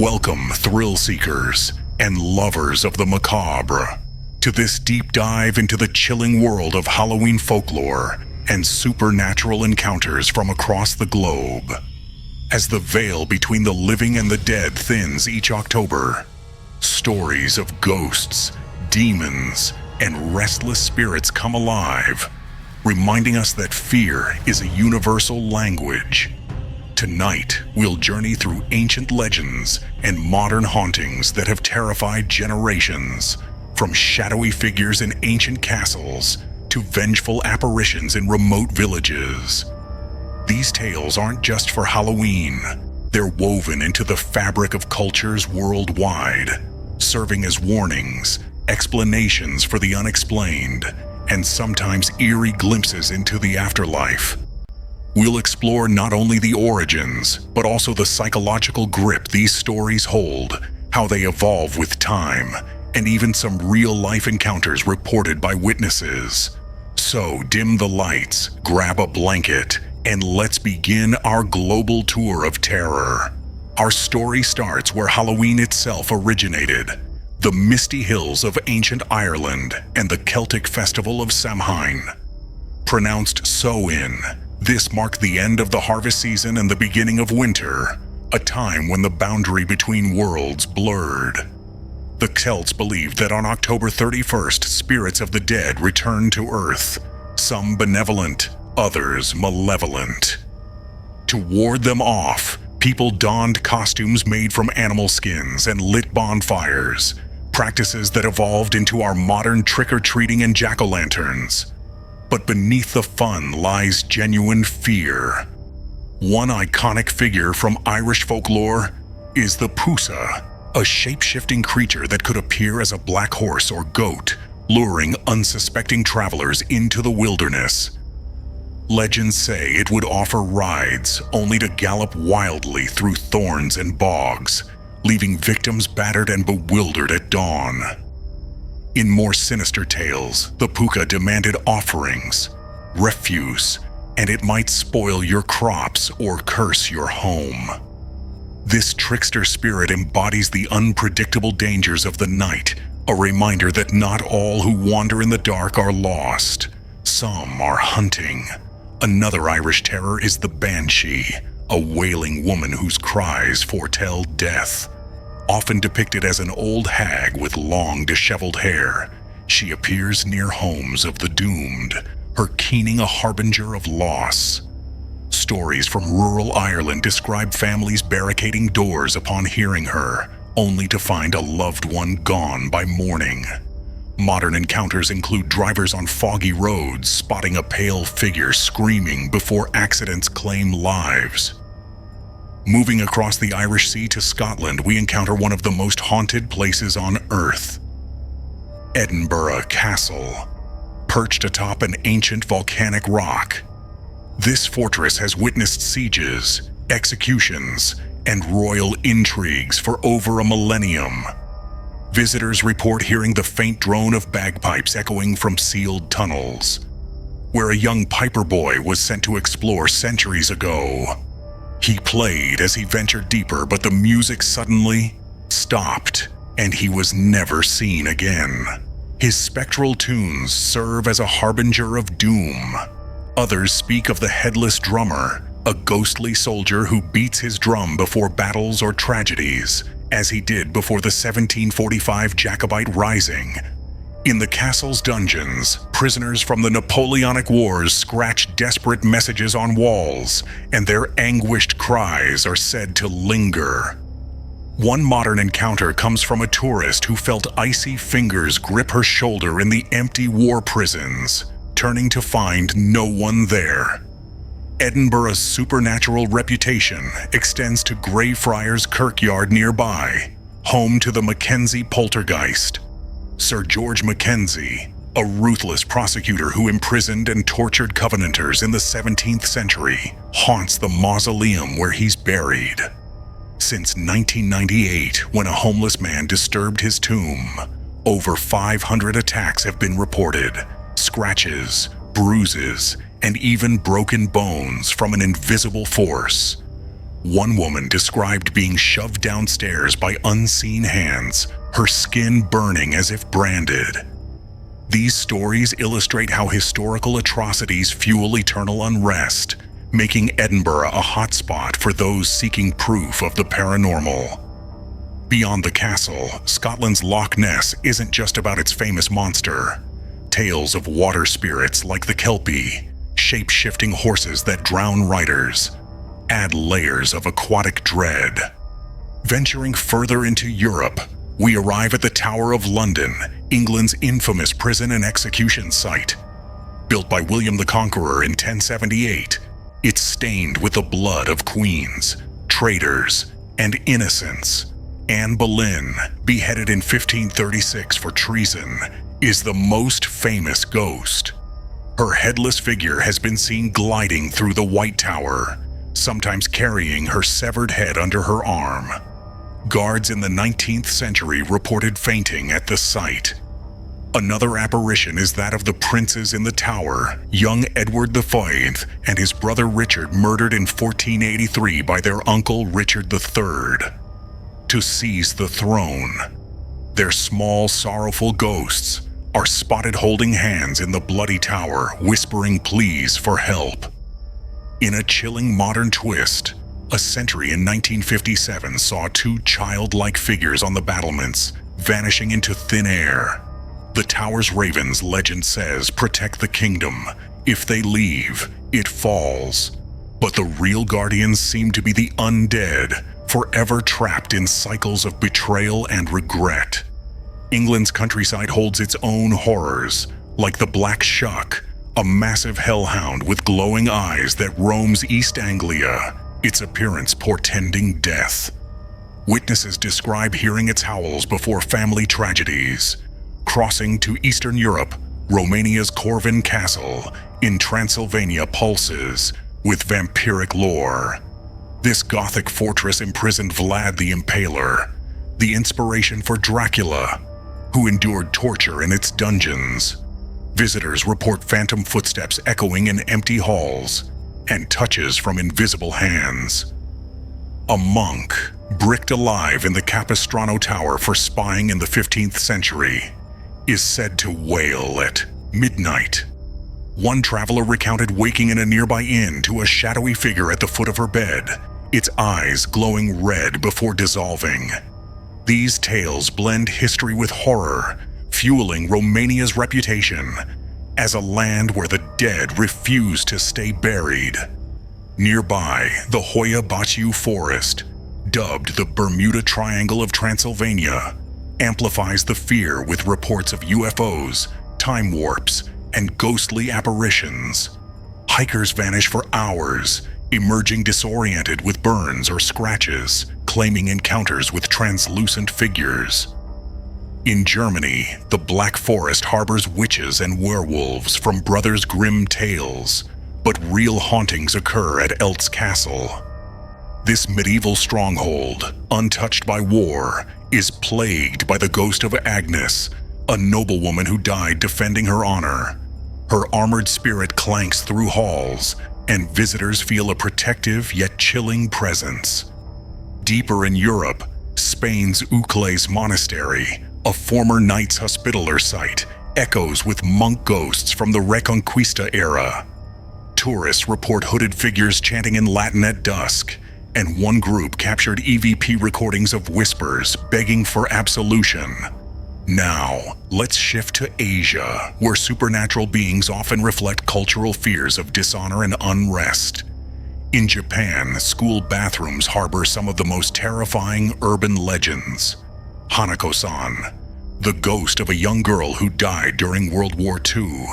Welcome, thrill seekers and lovers of the macabre, to this deep dive into the chilling world of Halloween folklore and supernatural encounters from across the globe. As the veil between the living and the dead thins each October, stories of ghosts, demons, and restless spirits come alive, reminding us that fear is a universal language. Tonight, we'll journey through ancient legends and modern hauntings that have terrified generations, from shadowy figures in ancient castles to vengeful apparitions in remote villages. These tales aren't just for Halloween. They're woven into the fabric of cultures worldwide, serving as warnings, explanations for the unexplained, and sometimes eerie glimpses into the afterlife. We'll explore not only the origins, but also the psychological grip these stories hold, how they evolve with time, and even some real-life encounters reported by witnesses. So dim the lights, grab a blanket, and let's begin our global tour of terror. Our story starts where Halloween itself originated, the misty hills of ancient Ireland and the Celtic festival of Samhain. Pronounced Samhain, this marked the end of the harvest season and the beginning of winter, a time when the boundary between worlds blurred. The Celts believed that on October 31st, spirits of the dead returned to Earth, some benevolent, others malevolent. To ward them off, people donned costumes made from animal skins and lit bonfires, practices that evolved into our modern trick-or-treating and jack-o'-lanterns. But beneath the fun lies genuine fear. One iconic figure from Irish folklore is the Pusa, a shape-shifting creature that could appear as a black horse or goat, luring unsuspecting travelers into the wilderness. Legends say it would offer rides, only to gallop wildly through thorns and bogs, leaving victims battered and bewildered at dawn. In more sinister tales, the puka demanded offerings, refuse, and it might spoil your crops or curse your home. This trickster spirit embodies the unpredictable dangers of the night, a reminder that not all who wander in the dark are lost. Some are hunting. Another Irish terror is the banshee, a wailing woman whose cries foretell death. Often depicted as an old hag with long, disheveled hair, she appears near homes of the doomed, her keening a harbinger of loss. Stories from rural Ireland describe families barricading doors upon hearing her, only to find a loved one gone by morning. Modern encounters include drivers on foggy roads spotting a pale figure screaming before accidents claim lives. Moving across the Irish Sea to Scotland, we encounter one of the most haunted places on Earth. Edinburgh Castle. Perched atop an ancient volcanic rock, this fortress has witnessed sieges, executions, and royal intrigues for over a millennium. Visitors report hearing the faint drone of bagpipes echoing from sealed tunnels, where a young piper boy was sent to explore centuries ago. He played as he ventured deeper, but the music suddenly stopped, and he was never seen again. His spectral tunes serve as a harbinger of doom. Others speak of the headless drummer, a ghostly soldier who beats his drum before battles or tragedies, as he did before the 1745 Jacobite Rising. In the castle's dungeons, prisoners from the Napoleonic Wars scratch desperate messages on walls, and their anguished cries are said to linger. One modern encounter comes from a tourist who felt icy fingers grip her shoulder in the empty war prisons, turning to find no one there. Edinburgh's supernatural reputation extends to Greyfriars Kirkyard nearby, home to the Mackenzie poltergeist. Sir George Mackenzie, a ruthless prosecutor who imprisoned and tortured Covenanters in the 17th century, haunts the mausoleum where he's buried. Since 1998, when a homeless man disturbed his tomb, over 500 attacks have been reported. Scratches, bruises, and even broken bones from an invisible force. One woman described being shoved downstairs by unseen hands, her skin burning as if branded. These stories illustrate how historical atrocities fuel eternal unrest, making Edinburgh a hotspot for those seeking proof of the paranormal. Beyond the castle, Scotland's Loch Ness isn't just about its famous monster. Tales of water spirits like the Kelpie, shape-shifting horses that drown riders, add layers of aquatic dread. Venturing further into Europe, we arrive at the Tower of London, England's infamous prison and execution site. Built by William the Conqueror in 1078, it's stained with the blood of queens, traitors, and innocents. Anne Boleyn, beheaded in 1536 for treason, is the most famous ghost. Her headless figure has been seen gliding through the White Tower, sometimes carrying her severed head under her arm. Guards in the 19th century reported fainting at the site. Another apparition is that of the princes in the tower, young Edward V and his brother Richard, murdered in 1483 by their uncle Richard III. To seize the throne, their small, sorrowful ghosts are spotted holding hands in the bloody tower, whispering pleas for help. In a chilling modern twist, a sentry in 1957 saw two childlike figures on the battlements, vanishing into thin air. The tower's ravens, legend says, protect the kingdom. If they leave, it falls. But the real guardians seem to be the undead, forever trapped in cycles of betrayal and regret. England's countryside holds its own horrors, like the Black Shuck, a massive hellhound with glowing eyes that roams East Anglia, its appearance portending death. Witnesses describe hearing its howls before family tragedies. Crossing to Eastern Europe, Romania's Corvin Castle in Transylvania pulses with vampiric lore. This Gothic fortress imprisoned Vlad the Impaler, the inspiration for Dracula, who endured torture in its dungeons. Visitors report phantom footsteps echoing in empty halls and touches from invisible hands. A monk, bricked alive in the Capistrano Tower for spying in the 15th century, is said to wail at midnight. One traveler recounted waking in a nearby inn to a shadowy figure at the foot of her bed, its eyes glowing red before dissolving. These tales blend history with horror, fueling Romania's reputation as a land where the dead refuse to stay buried. Nearby, the Hoia Baciu Forest, dubbed the Bermuda Triangle of Transylvania, amplifies the fear with reports of UFOs, time warps, and ghostly apparitions. Hikers vanish for hours, emerging disoriented with burns or scratches, claiming encounters with translucent figures. In Germany, the Black Forest harbors witches and werewolves from Brothers Grimm tales, but real hauntings occur at Elt's Castle. This medieval stronghold, untouched by war, is plagued by the ghost of Agnes, a noblewoman who died defending her honor. Her armored spirit clanks through halls, and visitors feel a protective yet chilling presence. Deeper in Europe, Spain's Ucles Monastery, a former Knights Hospitaller site, echoes with monk ghosts from the Reconquista era. Tourists report hooded figures chanting in Latin at dusk, and one group captured EVP recordings of whispers begging for absolution. Now, let's shift to Asia, where supernatural beings often reflect cultural fears of dishonor and unrest. In Japan, school bathrooms harbor some of the most terrifying urban legends. Hanako-san, the ghost of a young girl who died during World War II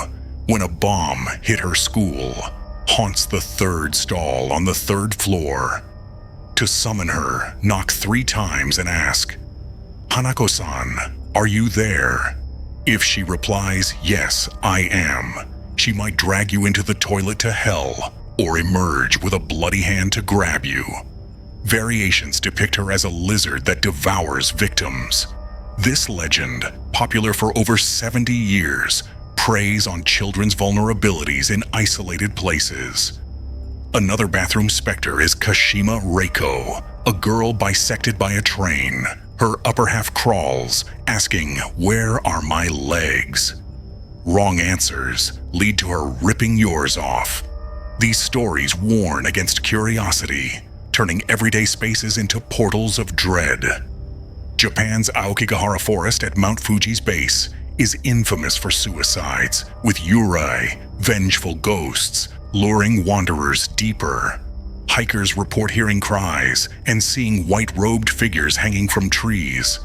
when a bomb hit her school, haunts the third stall on the third floor. To summon her, knock 3 times and ask, "Hanako-san, are you there?" If she replies, "Yes, I am," she might drag you into the toilet to hell or emerge with a bloody hand to grab you. Variations depict her as a lizard that devours victims. This legend, popular for over 70 years, preys on children's vulnerabilities in isolated places. Another bathroom specter is Kashima Reiko, a girl bisected by a train. Her upper half crawls, asking, "Where are my legs?" Wrong answers lead to her ripping yours off. These stories warn against curiosity, turning everyday spaces into portals of dread. Japan's Aokigahara Forest at Mount Fuji's base is infamous for suicides, with yurei, vengeful ghosts, luring wanderers deeper. Hikers report hearing cries and seeing white-robed figures hanging from trees.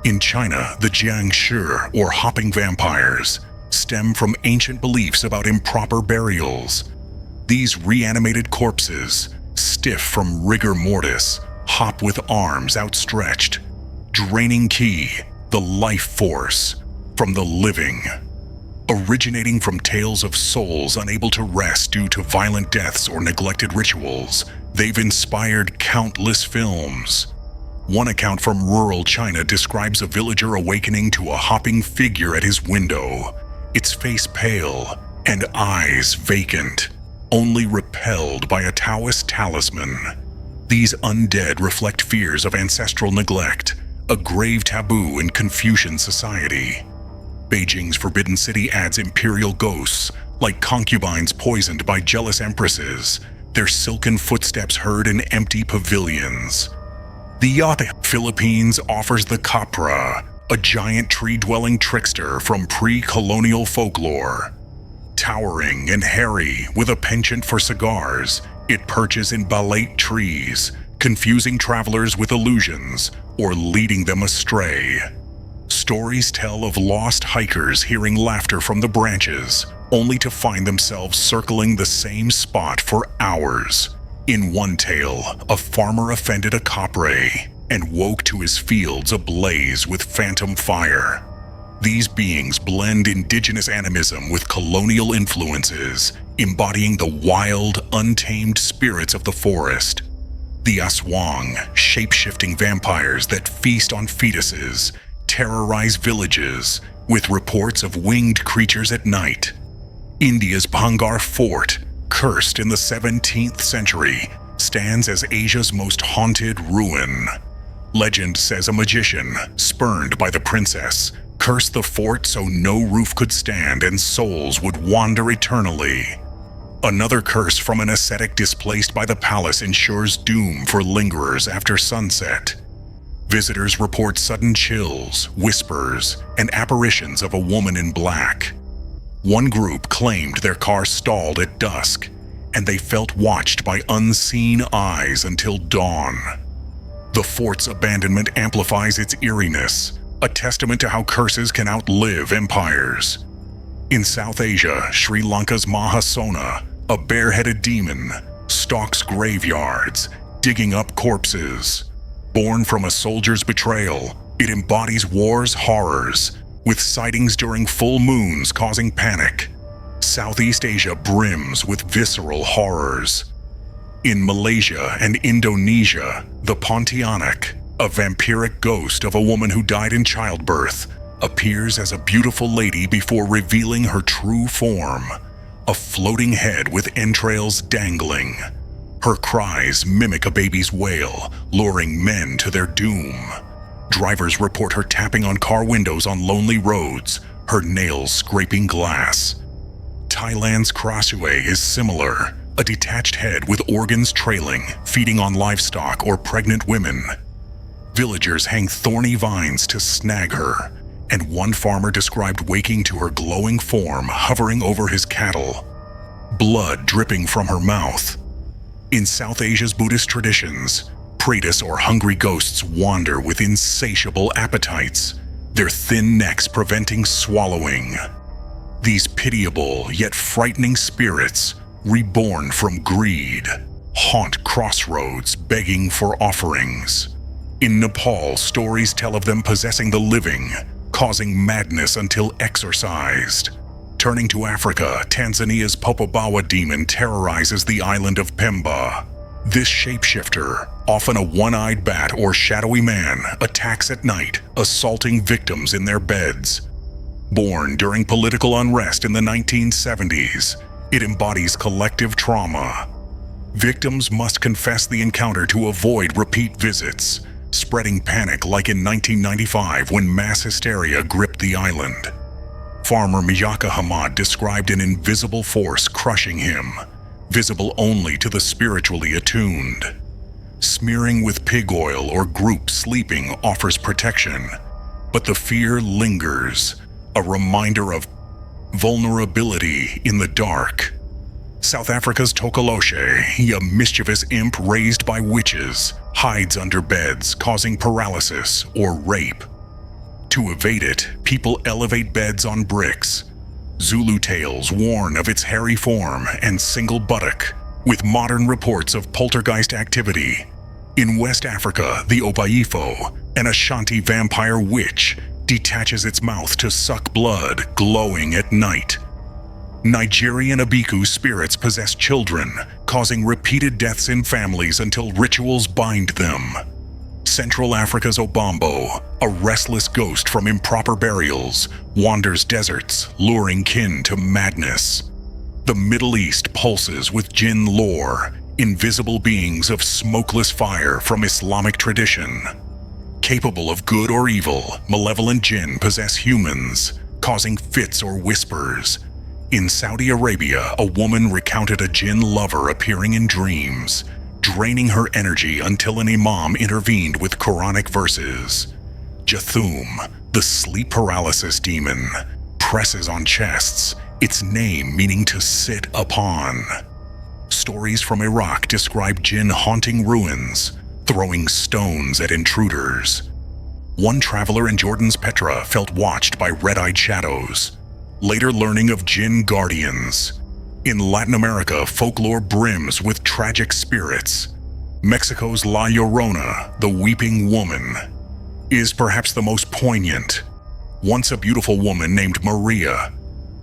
In China, the Jiangshi, or hopping vampires, stem from ancient beliefs about improper burials. These reanimated corpses, stiff from rigor mortis, hop with arms outstretched, draining ki, the life force, from the living. Originating from tales of souls unable to rest due to violent deaths or neglected rituals, they've inspired countless films. One account from rural China describes a villager awakening to a hopping figure at his window, its face pale and eyes vacant, only repelled by a Taoist talisman. These undead reflect fears of ancestral neglect, a grave taboo in Confucian society. Beijing's Forbidden City adds imperial ghosts, like concubines poisoned by jealous empresses, their silken footsteps heard in empty pavilions. The Yate, Philippines offers the Capra, a giant tree-dwelling trickster from pre-colonial folklore. Towering and hairy with a penchant for cigars, it perches in balate trees, confusing travelers with illusions or leading them astray. Stories tell of lost hikers hearing laughter from the branches, only to find themselves circling the same spot for hours. In one tale, a farmer offended a capre and woke to his fields ablaze with phantom fire. These beings blend indigenous animism with colonial influences, embodying the wild, untamed spirits of the forest. The Aswang, shape-shifting vampires that feast on fetuses, terrorize villages with reports of winged creatures at night. India's Bhangar Fort, cursed in the 17th century, stands as Asia's most haunted ruin. Legend says a magician, spurned by the princess, cursed the fort so no roof could stand and souls would wander eternally. Another curse from an ascetic displaced by the palace ensures doom for lingerers after sunset. Visitors report sudden chills, whispers, and apparitions of a woman in black. One group claimed their car stalled at dusk, and they felt watched by unseen eyes until dawn. The fort's abandonment amplifies its eeriness, a testament to how curses can outlive empires. In South Asia, Sri Lanka's Mahasona, a bare-headed demon, stalks graveyards, digging up corpses. Born from a soldier's betrayal, it embodies war's horrors, with sightings during full moons causing panic. Southeast Asia brims with visceral horrors. In Malaysia and Indonesia, the Pontianak, a vampiric ghost of a woman who died in childbirth, appears as a beautiful lady before revealing her true form, a floating head with entrails dangling. Her cries mimic a baby's wail, luring men to their doom. Drivers report her tapping on car windows on lonely roads, her nails scraping glass. Thailand's Krasue is similar, a detached head with organs trailing, feeding on livestock or pregnant women. Villagers hang thorny vines to snag her, and one farmer described waking to her glowing form hovering over his cattle, blood dripping from her mouth. In South Asia's Buddhist traditions, Praetus or hungry ghosts wander with insatiable appetites, their thin necks preventing swallowing. These pitiable yet frightening spirits, reborn from greed, haunt crossroads begging for offerings. In Nepal, stories tell of them possessing the living, causing madness until exorcised. Turning to Africa, Tanzania's Popobawa demon terrorizes the island of Pemba. This shapeshifter, often a one-eyed bat or shadowy man, attacks at night, assaulting victims in their beds. Born during political unrest in the 1970s, it embodies collective trauma. Victims must confess the encounter to avoid repeat visits, spreading panic like in 1995 when mass hysteria gripped the island. Farmer Miyaka Hamad described an invisible force crushing him, visible only to the spiritually attuned. Smearing with pig oil or group sleeping offers protection, but the fear lingers, a reminder of vulnerability in the dark. South Africa's Tokoloshe, a mischievous imp raised by witches, hides under beds, causing paralysis or rape. To evade it, people elevate beds on bricks. Zulu tales warn of its hairy form and single buttock, with modern reports of poltergeist activity. In West Africa, the Obaifo, an Ashanti vampire witch, detaches its mouth to suck blood, glowing at night. Nigerian Abiku spirits possess children, causing repeated deaths in families until rituals bind them. Central Africa's Obambo, a restless ghost from improper burials, wanders deserts, luring kin to madness. The Middle East pulses with jinn lore, invisible beings of smokeless fire from Islamic tradition. Capable of good or evil, malevolent jinn possess humans, causing fits or whispers. In Saudi Arabia, a woman recounted a jinn lover appearing in dreams, draining her energy until an imam intervened with Quranic verses. Jathum, the sleep paralysis demon, presses on chests, its name meaning to sit upon. Stories from Iraq describe jinn haunting ruins, throwing stones at intruders. One traveler in Jordan's Petra felt watched by red-eyed shadows, later learning of jinn guardians. In Latin America, folklore brims with tragic spirits. Mexico's La Llorona, the weeping woman, is perhaps the most poignant. Once a beautiful woman named Maria,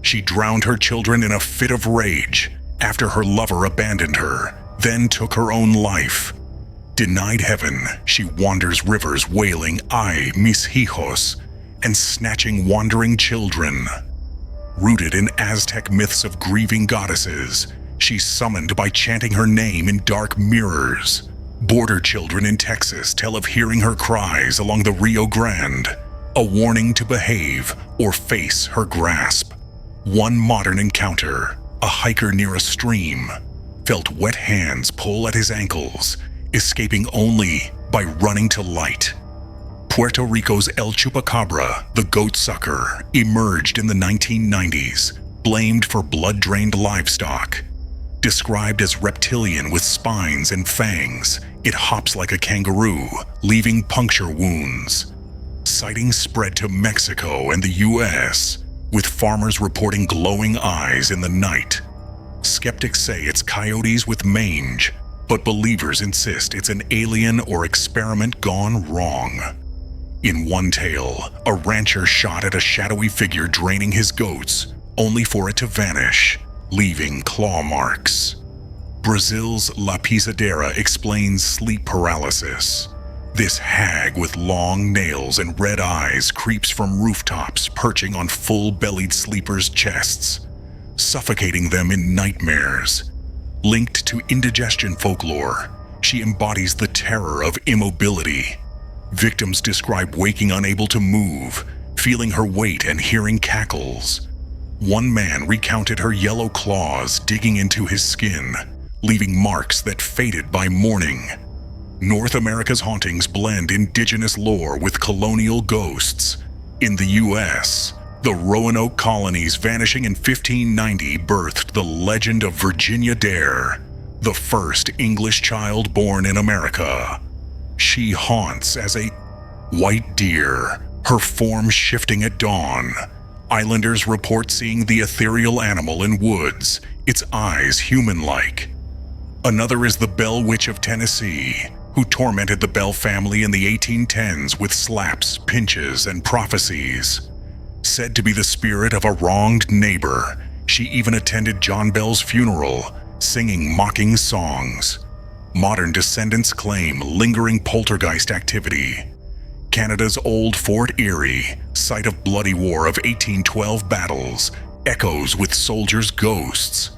she drowned her children in a fit of rage after her lover abandoned her, then took her own life. Denied heaven, she wanders rivers wailing, "Ay, mis hijos," and snatching wandering children. Rooted in Aztec myths of grieving goddesses, she's summoned by chanting her name in dark mirrors. Border children in Texas tell of hearing her cries along the Rio Grande, a warning to behave or face her grasp. One modern encounter, a hiker near a stream, felt wet hands pull at his ankles, escaping only by running to light. Puerto Rico's El Chupacabra, the goat sucker, emerged in the 1990s, blamed for blood-drained livestock. Described as reptilian with spines and fangs, it hops like a kangaroo, leaving puncture wounds. Sightings spread to Mexico and the US, with farmers reporting glowing eyes in the night. Skeptics say it's coyotes with mange, but believers insist it's an alien or experiment gone wrong. In one tale, a rancher shot at a shadowy figure draining his goats, only for it to vanish, leaving claw marks. Brazil's La Pisadera explains sleep paralysis. This hag with long nails and red eyes creeps from rooftops, perching on full-bellied sleepers' chests, suffocating them in nightmares. Linked to indigestion folklore, she embodies the terror of immobility. Victims describe waking unable to move, feeling her weight and hearing cackles. One man recounted her yellow claws digging into his skin, leaving marks that faded by morning. North America's hauntings blend indigenous lore with colonial ghosts. In the US, the Roanoke colonies vanishing in 1590 birthed the legend of Virginia Dare, the first English child born in America. She haunts as a white deer, her form shifting at dawn. Islanders report seeing the ethereal animal in woods, its eyes human-like. Another is the Bell Witch of Tennessee, who tormented the Bell family in the 1810s with slaps, pinches, and prophecies. Said to be the spirit of a wronged neighbor, she even attended John Bell's funeral, singing mocking songs. Modern descendants claim lingering poltergeist activity. Canada's old Fort Erie, site of bloody war of 1812 battles, echoes with soldiers' ghosts.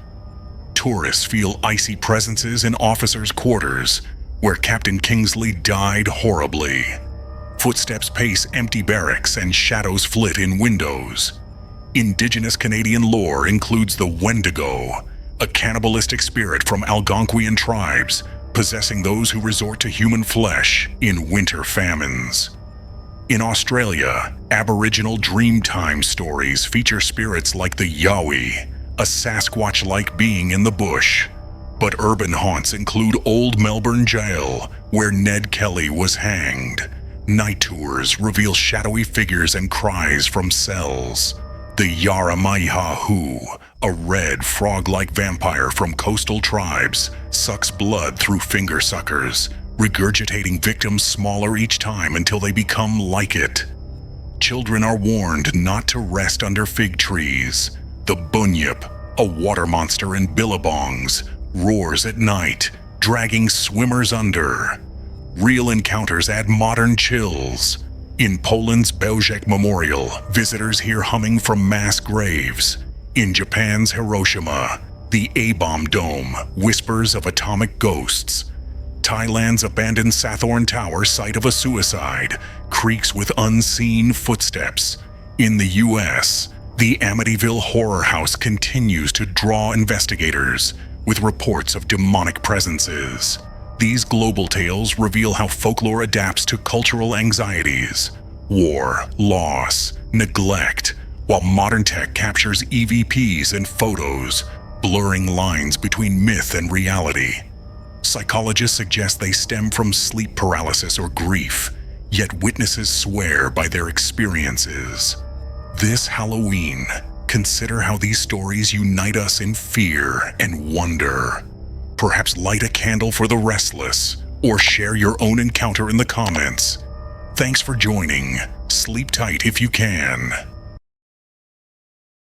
tourists feel icy presences in officers' quarters, where Captain Kingsley died horribly. Footsteps pace empty barracks and shadows flit in windows. Indigenous Canadian lore includes the Wendigo, a cannibalistic spirit from Algonquian tribes, possessing those who resort to human flesh in winter famines. In Australia, Aboriginal Dreamtime stories feature spirits like the Yowie, a Sasquatch-like being in the bush. But urban haunts include Old Melbourne Jail, where Ned Kelly was hanged. Night tours reveal shadowy figures and cries from cells. The Yaramaihahu, a red frog-like vampire from coastal tribes, sucks blood through finger suckers, regurgitating victims smaller each time until they become like it. Children are warned not to rest under fig trees. The Bunyip, a water monster in billabongs, roars at night, dragging swimmers under. Real encounters add modern chills. In Poland's Bełżec Memorial, visitors hear humming from mass graves. In Japan's Hiroshima, the A-bomb dome whispers of atomic ghosts. Thailand's abandoned Sathorn Tower, site of a suicide, creaks with unseen footsteps. In the U.S., the Amityville Horror House continues to draw investigators with reports of demonic presences. These global tales reveal how folklore adapts to cultural anxieties, war, loss, neglect, while modern tech captures EVPs and photos, blurring lines between myth and reality. Psychologists suggest they stem from sleep paralysis or grief, yet witnesses swear by their experiences. This Halloween, consider how these stories unite us in fear and wonder. Perhaps light a candle for the restless, or share your own encounter in the comments. Thanks for joining. Sleep tight if you can.